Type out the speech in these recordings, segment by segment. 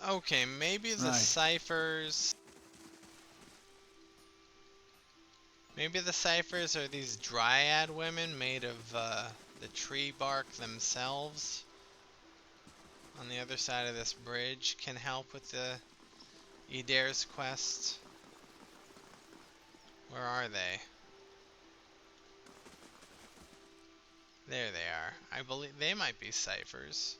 Okay, maybe the Right. ciphers. Maybe the ciphers are these dryad women made of the tree bark themselves on the other side of this bridge can help with the Edair's quest. Where are they? There they are. I believe they might be ciphers.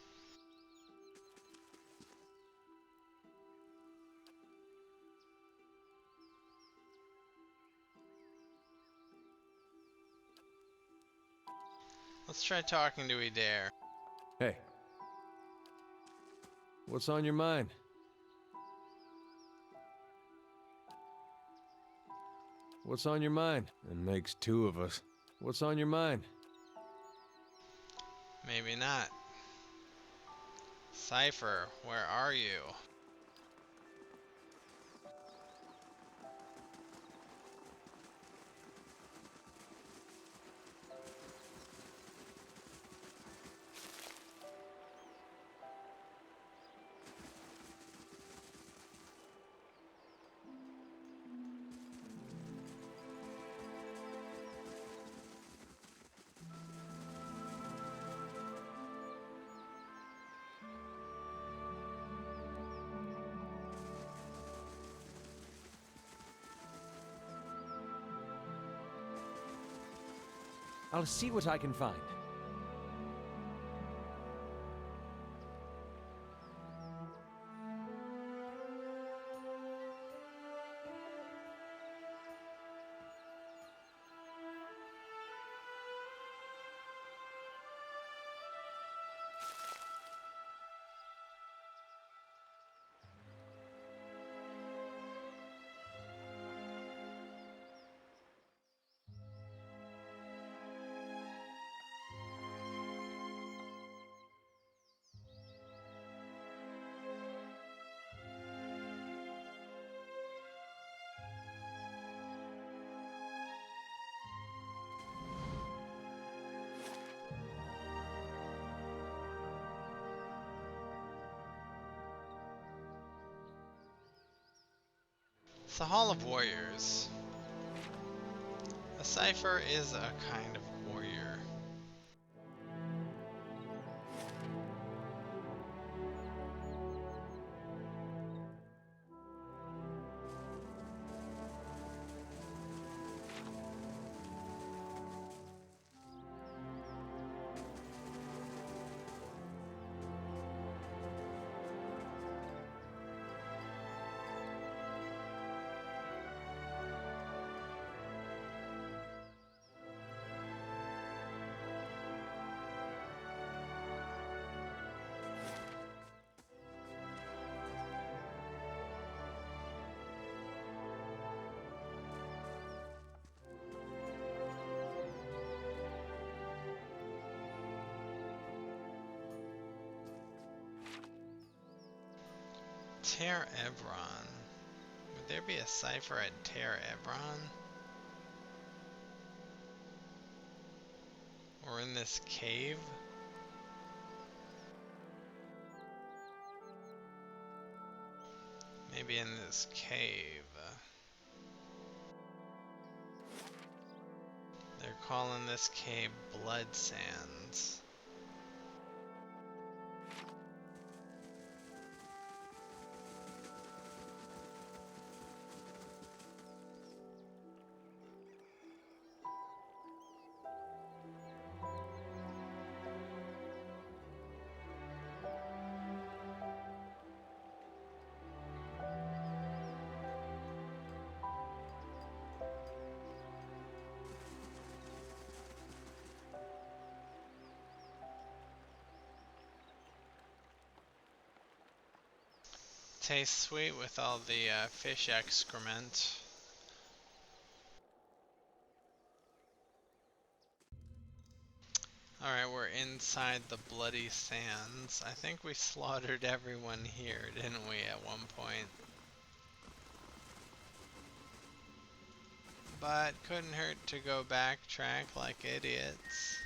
Let's try talking to Edair. Hey, what's on your mind? What's on your mind? It makes two of us. What's on your mind? Maybe not. Cipher, where are you? I'll see what I can find. It's the Hall of Warriors. A cipher is a kind of warrior. Ter Evron. Would there be a cipher at Ter Evron? Or in this cave? Maybe in this cave. They're calling this cave Blood Sands. Tastes sweet with all the fish excrement. Alright, we're inside the Bloody Sands. I think we slaughtered everyone here, didn't we, at one point? But couldn't hurt to go backtrack like idiots.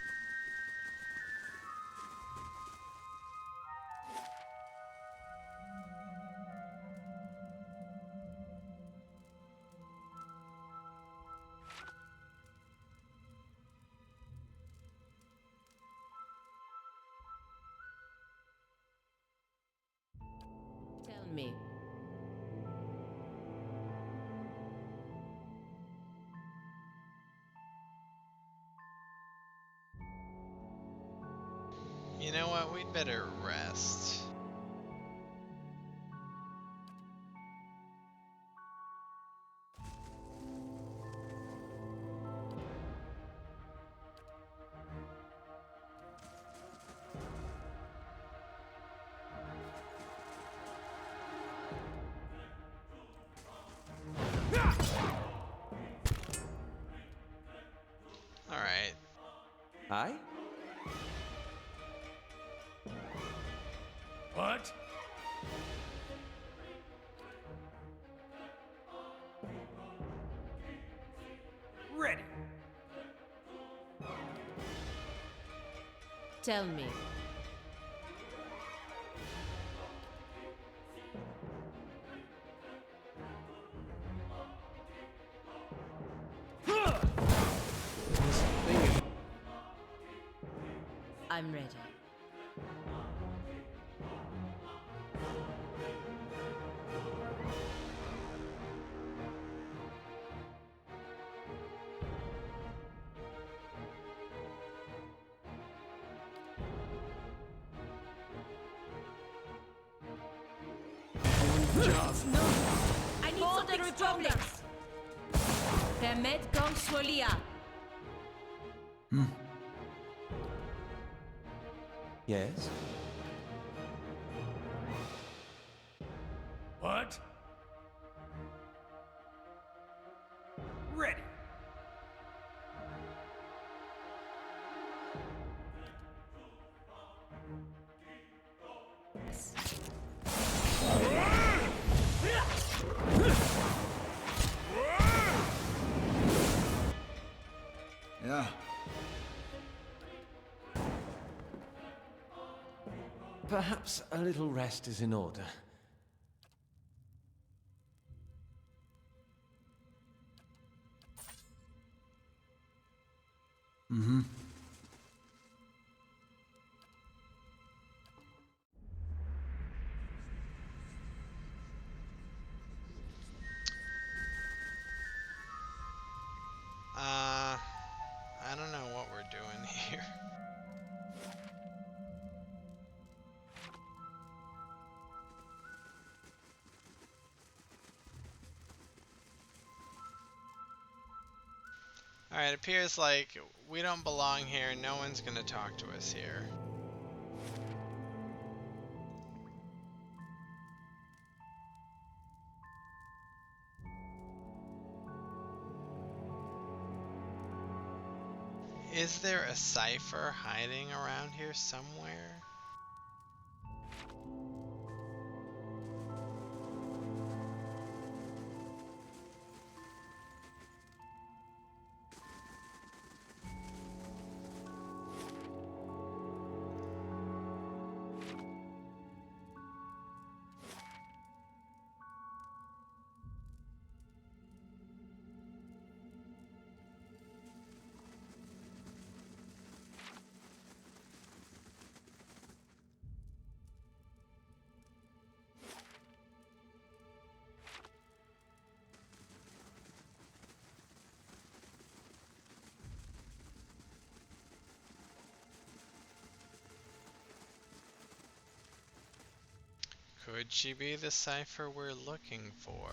me. You know what? We'd better rest. All right. Aye? What? Ready. Tell me. This thing. I'm ready. No! I need something stronger! Permet Gong Swolia. Yes? What? Ready. Yeah. Perhaps a little rest is in order. Mm-hmm. I don't know what we're doing here. Alright, it appears like we don't belong here. No one's gonna talk to us here. Is there a cipher hiding around here somewhere? Could she be the cipher we're looking for?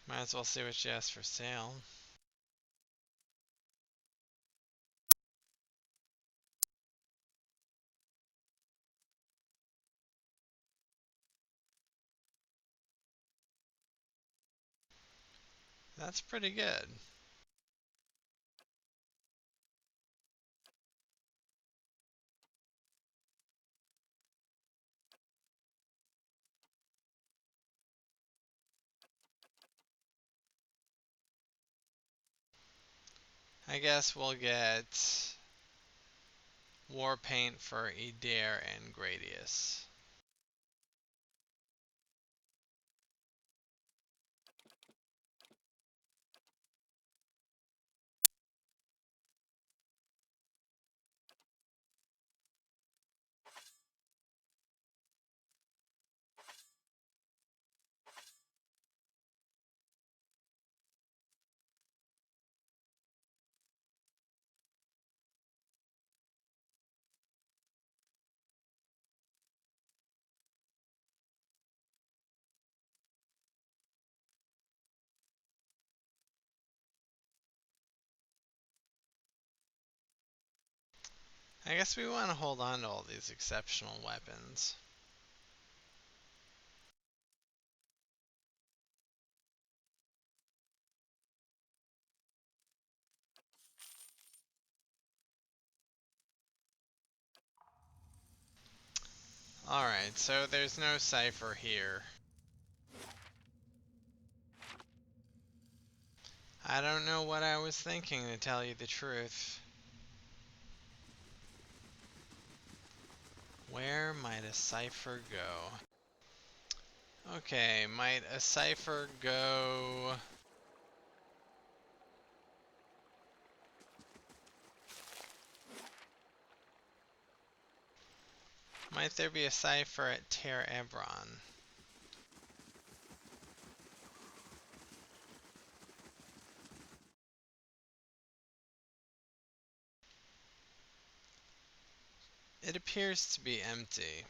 Might as well see what she has for sale. That's pretty good. I guess we'll get war paint for Eder and Gradius. I guess we want to hold on to all these exceptional weapons. Alright, so there's no cipher here. I don't know what I was thinking, to tell you the truth. Where might a cipher go? Okay, might a cipher go... Might there be a cipher at Ter Ebron? It appears to be empty.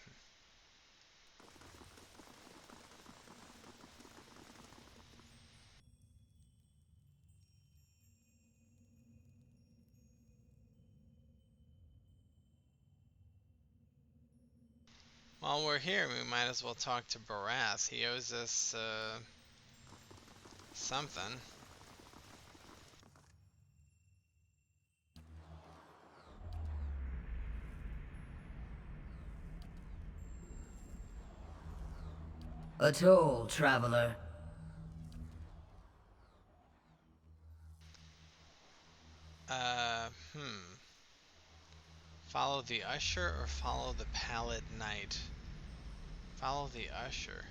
While we're here, we might as well talk to Barath. He owes us, something. A toll, traveler. Follow the usher or follow the pallid knight? Follow the usher.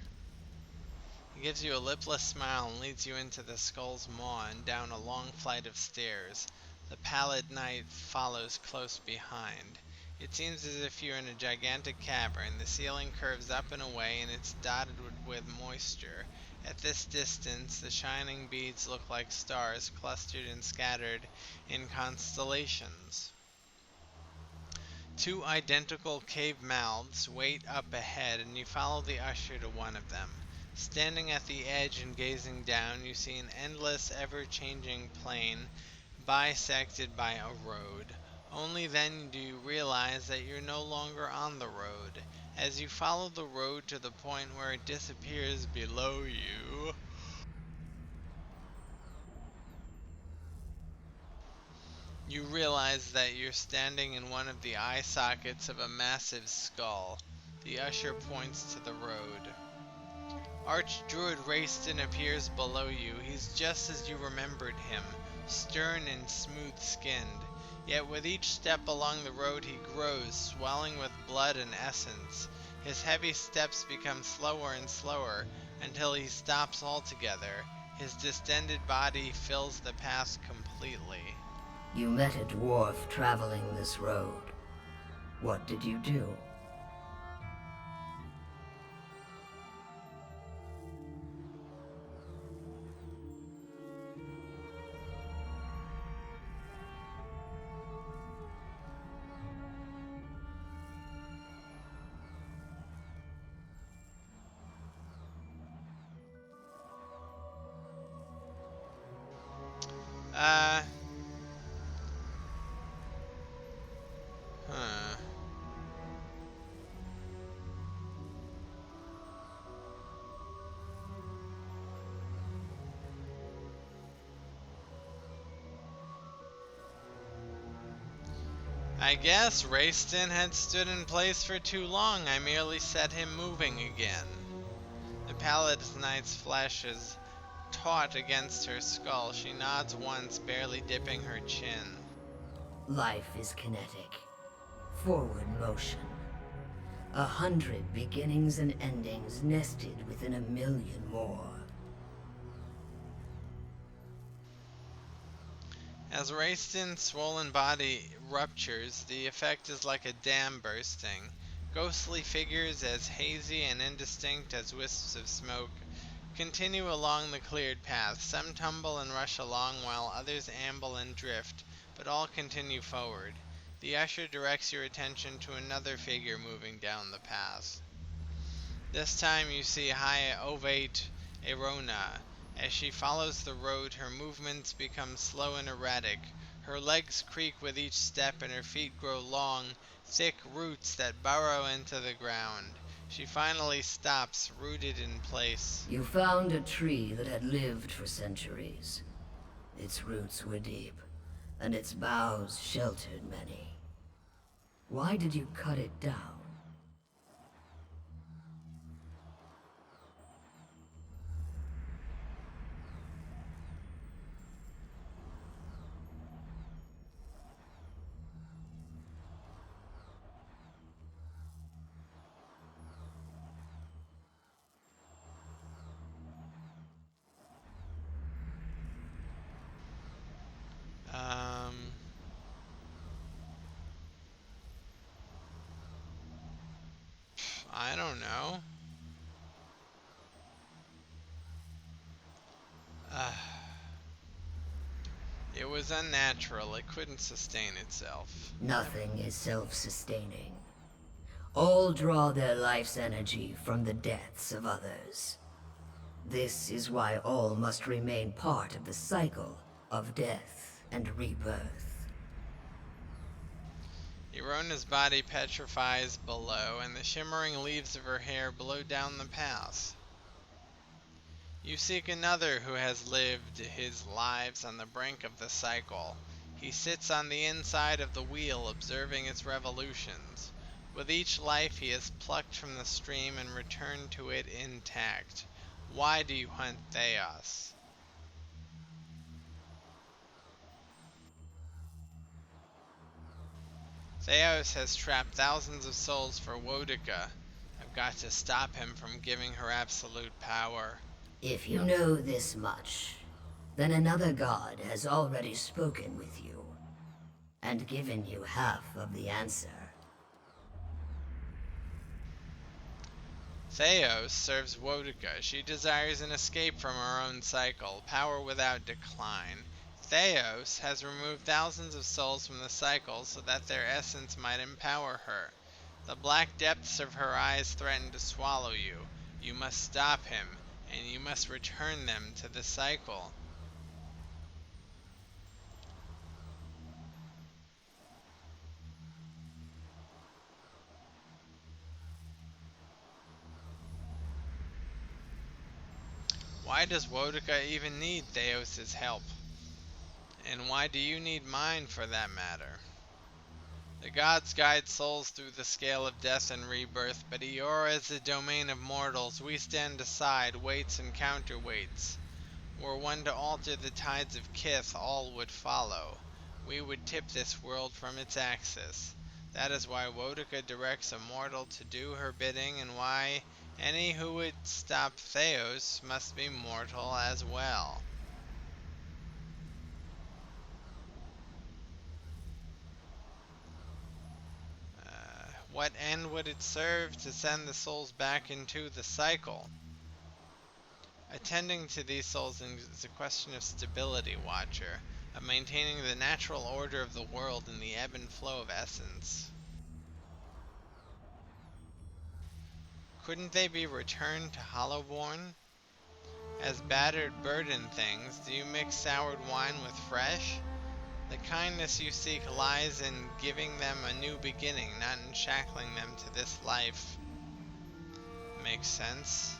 He gives you a lipless smile and leads you into the skull's maw and down a long flight of stairs. The pallid knight follows close behind. It seems as if you're in a gigantic cavern. The ceiling curves up and away and it's dotted with moisture. At this distance, the shining beads look like stars clustered and scattered in constellations. Two identical cave mouths wait up ahead, and you follow the usher to one of them. Standing at the edge and gazing down, you see an endless, ever-changing plain bisected by a road. Only then do you realize that you're no longer on the road. As you follow the road to the point where it disappears below you, you realize that you're standing in one of the eye sockets of a massive skull. The usher points to the road. Archdruid Raistin appears below you. He's just as you remembered him, stern and smooth-skinned. Yet with each step along the road he grows, swelling with blood and essence. His heavy steps become slower and slower, until he stops altogether. His distended body fills the path completely. You met a dwarf traveling this road. What did you do? Huh. I guess Raistin had stood in place for too long. I merely set him moving again. The pallid knight's flesh is taut against her skull. She nods once, barely dipping her chin. Life is kinetic. Forward motion. 100 beginnings and endings nested within 1,000,000 more. As Raistin's swollen body ruptures, the effect is like a dam bursting. Ghostly figures, as hazy and indistinct as wisps of smoke, continue along the cleared path. Some tumble and rush along, while others amble and drift, but all continue forward. The usher directs your attention to another figure moving down the path. This time you see High Ovate Erona. As she follows the road, her movements become slow and erratic. Her legs creak with each step and her feet grow long, thick roots that burrow into the ground. She finally stops, rooted in place. You found a tree that had lived for centuries. Its roots were deep, and its boughs sheltered many. Why did you cut it down? I don't know. It was unnatural. It couldn't sustain itself. Nothing is self-sustaining. All draw their life's energy from the deaths of others. This is why all must remain part of the cycle of death and rebirth. Irona's body petrifies below, and the shimmering leaves of her hair blow down the path. You seek another who has lived his lives on the brink of the cycle. He sits on the inside of the wheel, observing its revolutions. With each life he is plucked from the stream and returned to it intact. Why do you hunt Theos? Theos has trapped thousands of souls for Woedica. I've got to stop him from giving her absolute power. If you know this much, then another god has already spoken with you, and given you half of the answer. Theos serves Woedica. She desires an escape from her own cycle, power without decline. Theos has removed thousands of souls from the cycle so that their essence might empower her. The black depths of her eyes threaten to swallow you. You must stop him, and you must return them to the cycle. Why does Woedica even need Theos' help? And why do you need mine for that matter? The gods guide souls through the scale of death and rebirth, but Eora is the domain of mortals. We stand aside, weights and counterweights. Were one to alter the tides of Kith, all would follow. We would tip this world from its axis. That is why Woedica directs a mortal to do her bidding, and why any who would stop Theos must be mortal as well. What end would it serve to send the souls back into the cycle? Attending to these souls is a question of stability, Watcher, of maintaining the natural order of the world and the ebb and flow of essence. Couldn't they be returned to Hollowborn? As battered burdened things, do you mix soured wine with fresh? The kindness you seek lies in giving them a new beginning, not in shackling them to this life. Makes sense?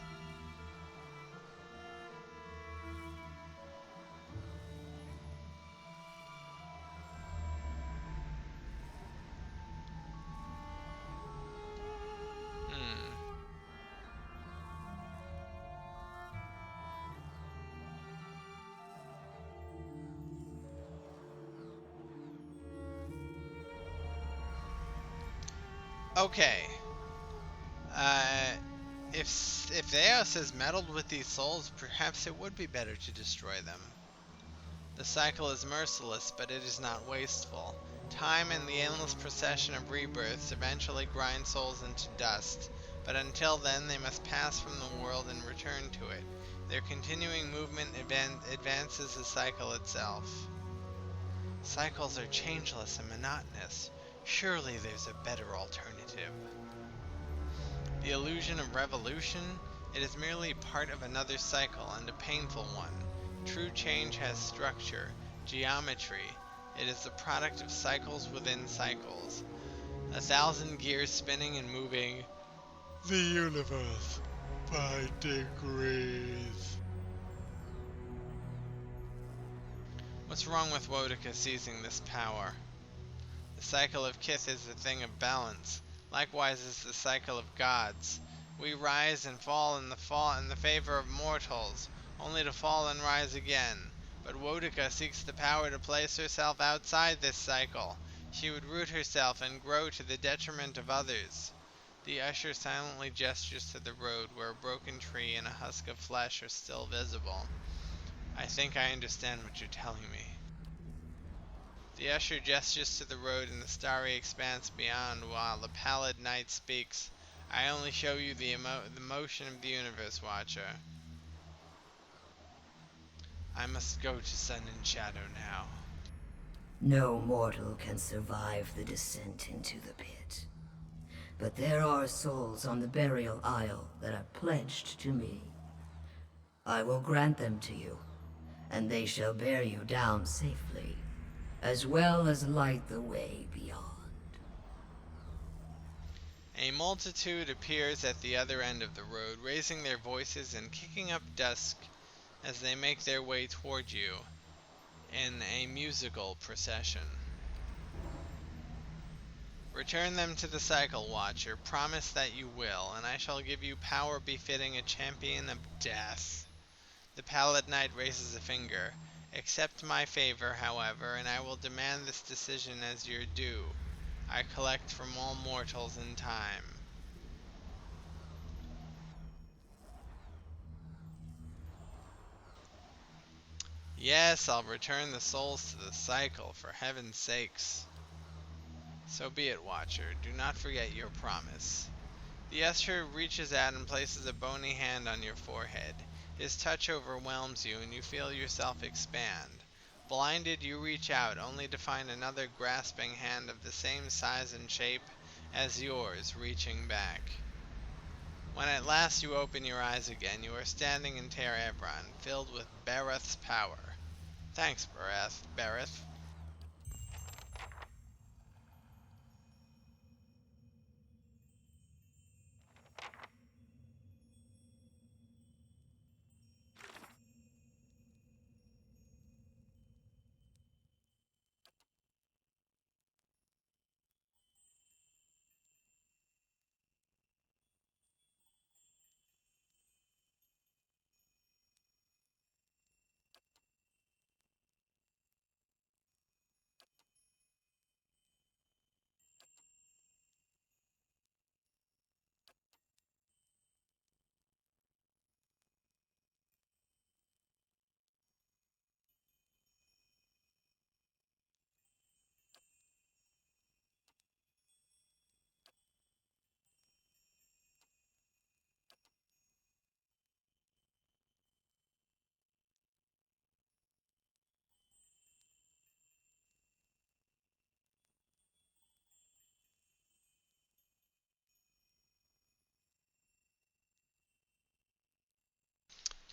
Okay. If Theos has meddled with these souls, perhaps it would be better to destroy them. The cycle is merciless, but it is not wasteful. Time and the endless procession of rebirths eventually grind souls into dust, but until then they must pass from the world and return to it. Their continuing movement advances the cycle itself. Cycles are changeless and monotonous. Surely there's a better alternative. The illusion of revolution? It is merely part of another cycle, and a painful one. True change has structure, geometry. It is the product of cycles within cycles. 1,000 gears spinning and moving the universe by degrees. What's wrong with Wodika seizing this power? The cycle of Kith is a thing of balance. Likewise is the cycle of gods. We rise and fall in the favor of mortals, only to fall and rise again. But Wodika seeks the power to place herself outside this cycle. She would root herself and grow to the detriment of others. The usher silently gestures to the road where a broken tree and a husk of flesh are still visible. I think I understand what you're telling me. The usher gestures to the road in the starry expanse beyond while the pallid night speaks. I only show you the motion of the universe, Watcher. I must go to Sun and Shadow now. No mortal can survive the descent into the pit. But there are souls on the burial isle that are pledged to me. I will grant them to you, and they shall bear you down safely, as well as light the way beyond. A multitude appears at the other end of the road, raising their voices and kicking up dust as they make their way toward you in a musical procession. Return them to the Cycle, Watcher. Promise that you will, and I shall give you power befitting a champion of death. The Pallid Knight raises a finger. Accept my favor, however, and I will demand this decision as your due. I collect from all mortals in time. Yes, I'll return the souls to the Cycle, for heaven's sakes. So be it, Watcher. Do not forget your promise. The usher reaches out and places a bony hand on your forehead. His touch overwhelms you, and you feel yourself expand. Blinded, you reach out, only to find another grasping hand of the same size and shape as yours, reaching back. When at last you open your eyes again, you are standing in Ter Ebron, filled with Bereth's power. Thanks, Bereth.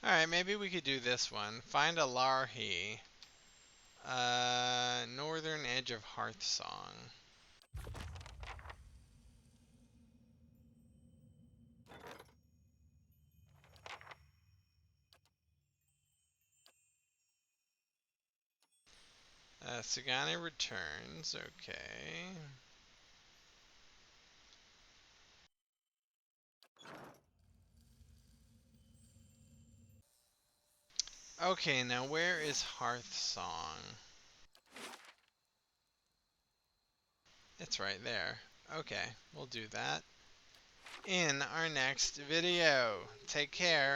Alright, maybe we could do this one. Find a Larhi. Northern Edge of Hearthsong. Sagani returns, okay. Okay, now where is Hearthsong? It's right there. Okay, we'll do that in our next video. Take care.